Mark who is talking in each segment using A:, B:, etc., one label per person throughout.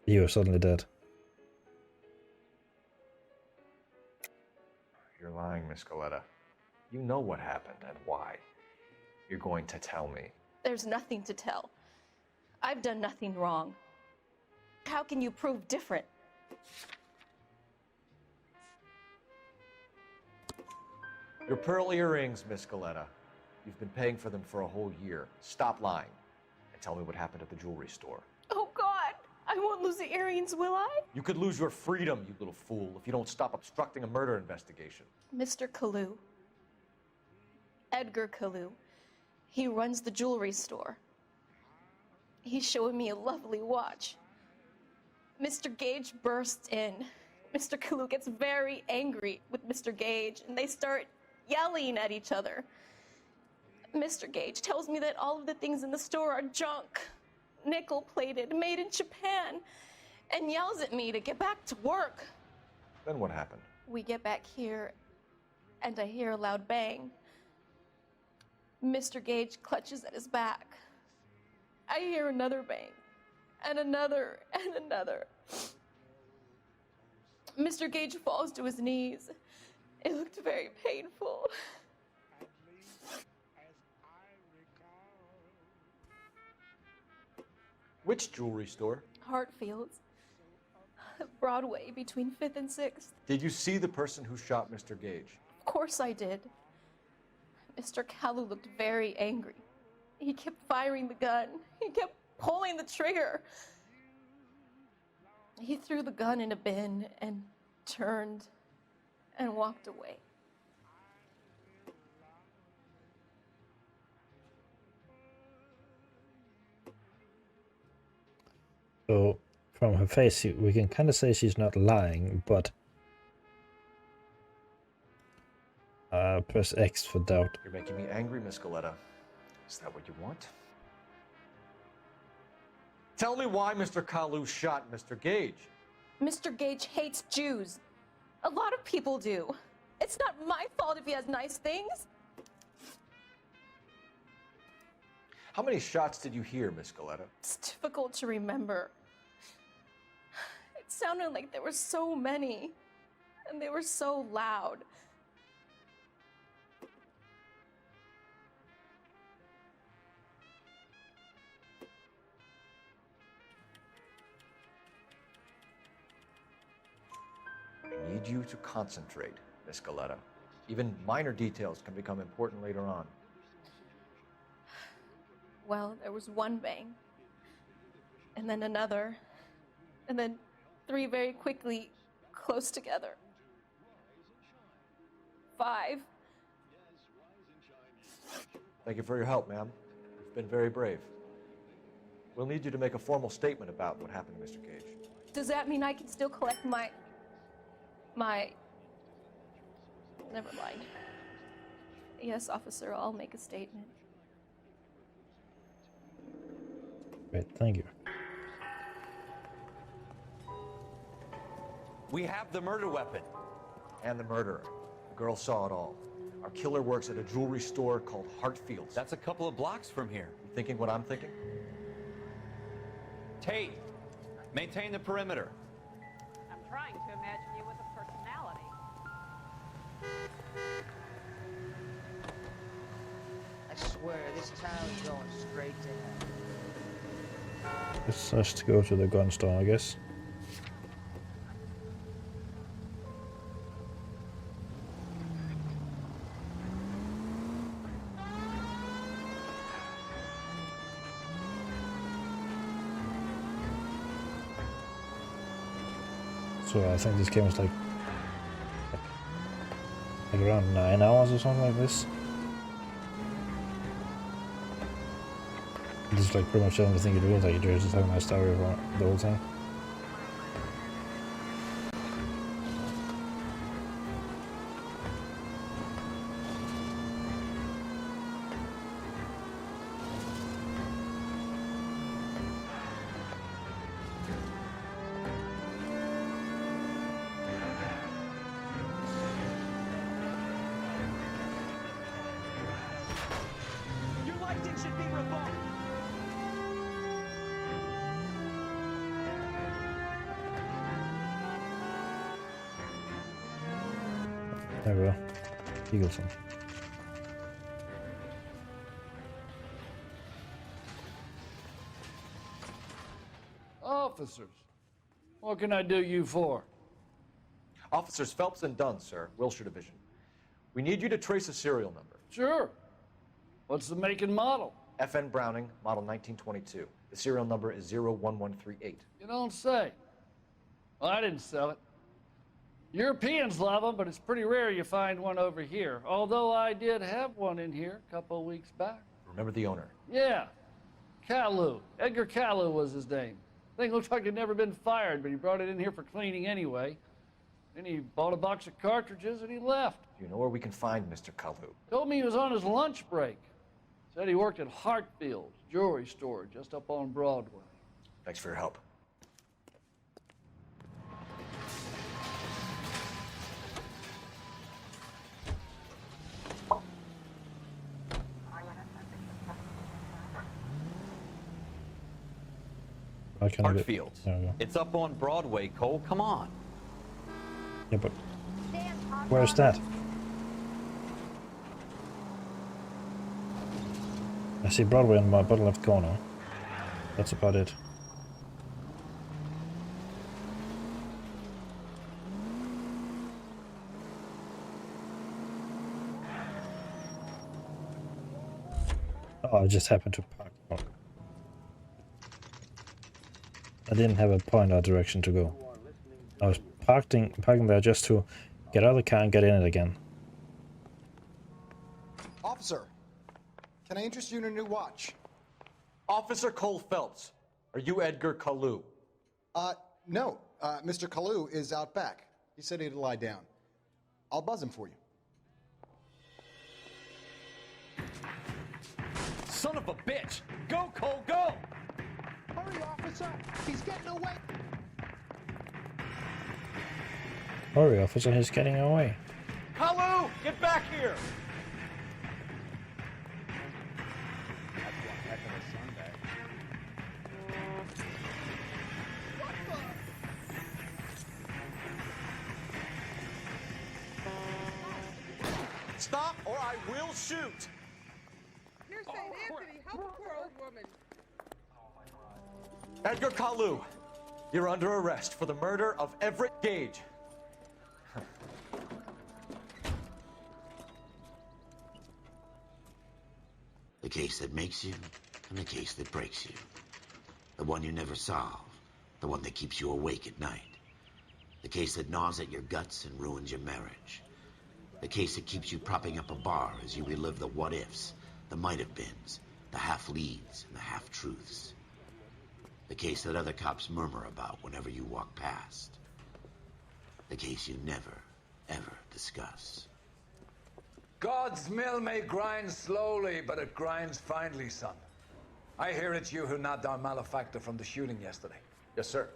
A: You're suddenly dead.
B: You're lying, Miss Coletta. You know what happened and why. You're going to tell me.
C: There's nothing to tell. I've done nothing wrong. How can you prove different?
B: Your pearl earrings, Miss Coletta. You've been paying for them for a whole year. Stop lying and tell me what happened at the jewelry store.
C: Oh God, I won't lose the earrings, will I?
B: You could lose your freedom, you little fool, if you don't stop obstructing a murder investigation.
C: Mr. Kalu. Edgar Kalu. He runs the jewelry store. He's showing me a lovely watch. Mr. Gage bursts in. Mr. Kalu gets very angry with Mr. Gage, and they start yelling at each other. Mr. Gage tells me that all of the things in the store are junk, nickel-plated, made in Japan, and yells at me to get back to work.
B: Then what happened?
C: We get back here, and I hear a loud bang. Mr. Gage clutches at his back. I hear another bang, and another, and another. Mr. Gage falls to his knees. It looked very painful.
B: Which jewelry store?
C: Hartfield's. Broadway, between 5th and 6th.
B: Did you see the person who shot Mr. Gage?
C: Of course I did. Mr. Kalu looked very angry. He kept firing the gun. He kept pulling the trigger. He threw the gun in a bin and turned and walked away.
A: So, from her face, we can kind of say she's not lying, but... press X for doubt.
B: You're making me angry, Miss Coletta. Is that what you want? Tell me why Mr. Kalu shot Mr. Gage.
C: Mr. Gage hates Jews. A lot of people do. It's not my fault if he has nice things.
B: How many shots did you hear, Miss Coletta?
C: It's difficult to remember. It sounded like there were so many, and they were so loud.
B: I need you to concentrate, Miss Coletta. Even minor details can become important later on.
C: Well, there was one bang, and then another, and then 3 very quickly, close together. 5.
B: Thank you for your help, ma'am. You've been very brave. We'll need you to make a formal statement about what happened to Mr. Gage.
C: Does that mean I can still collect my... Never mind. Yes, officer, I'll make a statement.
A: Great, thank you.
D: We have the murder weapon.
B: And the murderer. The girl saw it all. Our killer works at a jewelry store called Hartfield's.
D: That's a couple of blocks from here.
B: You thinking what I'm thinking?
D: Tate, maintain the perimeter.
E: I'm trying to imagine you with a personality.
F: I swear, this town's going straight to hell.
A: Let's just go to the gun store, I guess. So I think this game is like around 9 hours or something like this. This is like pretty much the only thing you do, like you're just telling my story about the whole thing.
D: Your license should be revoked.
A: There we go. Eagleton.
G: Officers, what can I do you for?
B: Officers Phelps and Dunn, sir, Wilshire Division. We need you to trace a serial number.
G: Sure. What's the make and model?
B: FN Browning, model 1922. The serial number is 01138.
G: You don't say. Well, I didn't sell it. Europeans love them, but it's pretty rare you find one over here. Although I did have one in here a couple of weeks back.
B: Remember the owner?
G: Yeah. Caillou. Edgar Caillou was his name. Thing looked like he'd never been fired, but he brought it in here for cleaning anyway. Then he bought a box of cartridges and he left.
B: Do you know where we can find Mr. Kalu?
G: Told me he was on his lunch break. Said he worked at Hartfield's jewelry store just up on Broadway.
B: Thanks for your help.
A: Why can't I get-
D: Hartfield's.
A: There we go.
D: It's up on Broadway, Cole. Come on.
A: Yeah, but where's that? I see Broadway in my bottom left corner. That's about it. Oh, I just happened to park. Oh. I didn't have a point or direction to go. I was parking there just to get out of the car and get in it again.
H: Officer, can I interest you in a new watch?
B: Officer Cole Phelps, are you Edgar Kalu?
H: No. Mr. Kalu is out back. He said he'd lie down. I'll buzz him for you.
D: Son of a bitch! Go, Cole, go!
H: Hurry, officer! He's getting away!
A: Hurry, officer, he's getting away.
B: Kalu, get back here! Stop or I will shoot!
I: Here's St. Anthony. Help a poor old woman.
B: Edgar Kalu, you're under arrest for the murder of Everett Gage.
J: The case that makes you, and the case that breaks you. The one you never solve, the one that keeps you awake at night. The case that gnaws at your guts and ruins your marriage. The case that keeps you propping up a bar as you relive the what-ifs, the might-have-beens, the half-leads, and the half-truths. The case that other cops murmur about whenever you walk past. The case you never, ever discuss.
K: God's mill may grind slowly, but it grinds finely, son. I hear it's you who nabbed our malefactor from the shooting yesterday.
B: Yes, sir.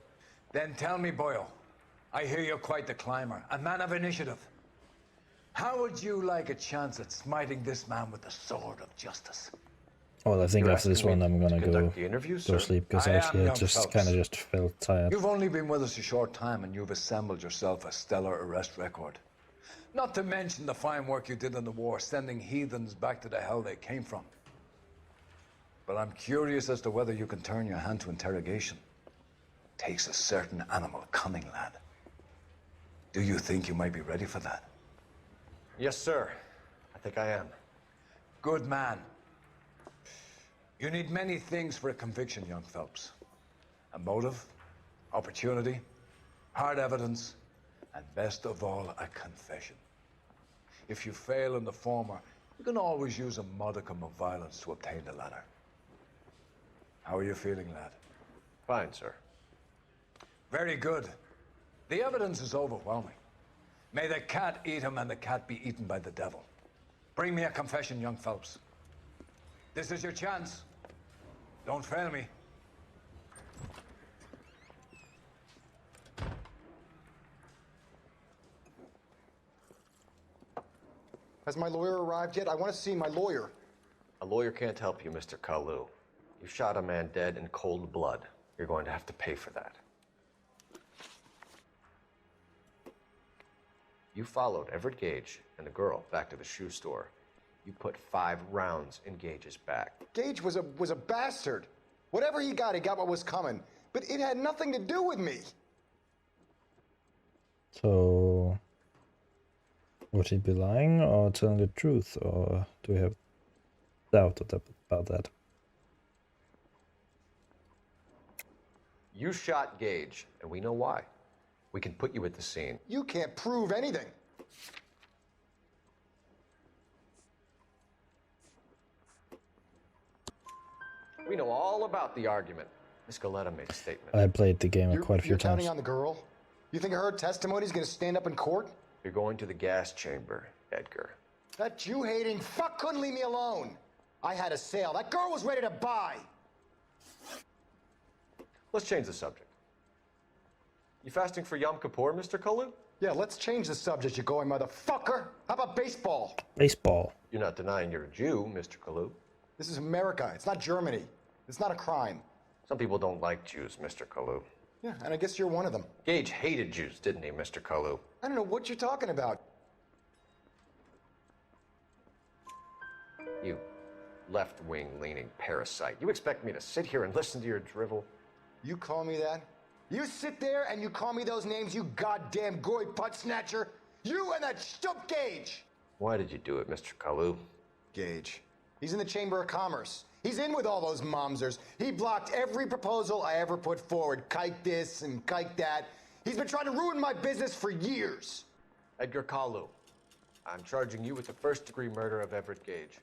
K: Then tell me, Boyle, I hear you're quite the climber, a man of initiative. How would you like a chance at smiting this man with the sword of justice?
A: Well, I think
B: You're
A: after this
B: asking
A: one
B: me
A: I'm gonna
B: to
A: go
B: conduct the interview,
A: go
B: sir?
A: sleep because
K: I am
A: actually I
K: young
A: just
K: Phelps.
A: kind of just felt tired.
K: You've only been with us a short time and you've assembled yourself a stellar arrest record. Not to mention the fine work you did in the war, sending heathens back to the hell they came from. But I'm curious as to whether you can turn your hand to interrogation. Takes a certain animal cunning, lad. Do you think you might be ready for that?
B: Yes, sir. I think I am.
K: Good man. You need many things for a conviction, young Phelps. A motive, opportunity, hard evidence, and best of all, a confession. If you fail in the former, you can always use a modicum of violence to obtain the latter. How are you feeling, lad?
B: Fine, sir.
K: Very good. The evidence is overwhelming. May the cat eat him and the cat be eaten by the devil. Bring me a confession, young Phelps. This is your chance. Don't fail me.
H: Has my lawyer arrived yet? I want to see my lawyer.
B: A lawyer can't help you, Mr. Kalu. You shot a man dead in cold blood. You're going to have to pay for that. You followed Everett Gage and the girl back to the shoe store. You put 5 rounds in Gage's back.
H: Gage was a bastard. Whatever he got what was coming. But it had nothing to do with me.
A: So, would he be lying or telling the truth, or do we have doubt about that?
B: You shot Gage, and we know why. We can put you at the scene.
H: You can't prove anything.
B: We know all about the argument. Miss Goleta made a statement.
A: I played the game quite a few
H: You're
A: times.
H: counting on the girl? You think her testimony is going to stand up in court?
B: You're going to the gas chamber, Edgar.
H: That Jew-hating fuck couldn't leave me alone. I had a sale. That girl was ready to buy.
B: Let's change the subject. You fasting for Yom Kippur, Mr. Kalu?
H: Yeah, let's change the subject, you going motherfucker. How about baseball?
A: Baseball.
B: You're not denying you're a Jew, Mr. Kalu.
H: This is America. It's not Germany. It's not a crime.
B: Some people don't like Jews, Mr. Kalu.
H: Yeah, and I guess you're one of them.
B: Gage hated Jews, didn't he, Mr. Kalu?
H: I don't know what you're talking about.
B: You left-wing leaning parasite. You expect me to sit here and listen to your drivel?
H: You call me that? You sit there and you call me those names, you goddamn goy putt snatcher? You and that stump Gage!
B: Why did you do it, Mr. Kalu?
H: Gage. He's in the Chamber of Commerce. He's in with all those momsers. He blocked every proposal I ever put forward. Kike this and kike that. He's been trying to ruin my business for years.
B: Edgar Kalu, I'm charging you with the first-degree murder of Everett Gage.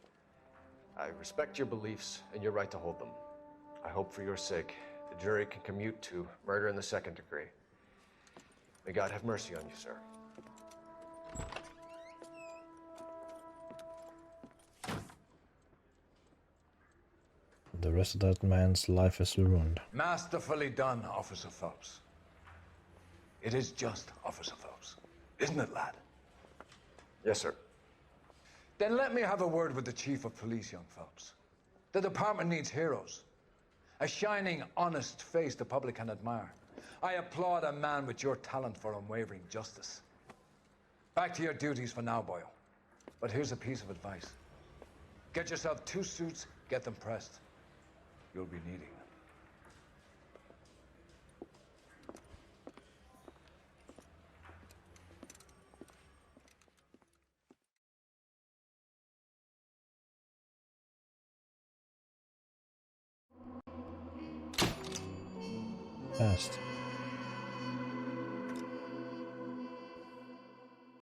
B: I respect your beliefs and your right to hold them. I hope for your sake the jury can commute to murder in the second degree. May God have mercy on you, sir.
A: The rest of that man's life is ruined.
K: Masterfully done, Officer Phelps. It is just Officer Phelps. Isn't it, lad?
B: Yes, sir.
K: Then let me have a word with the Chief of Police, young Phelps. The department needs heroes. A shining, honest face the public can admire. I applaud a man with your talent for unwavering justice. Back to your duties for now, Boyle. But here's a piece of advice. Get yourself 2 suits, get them pressed. You'll be needing them.
A: Fast.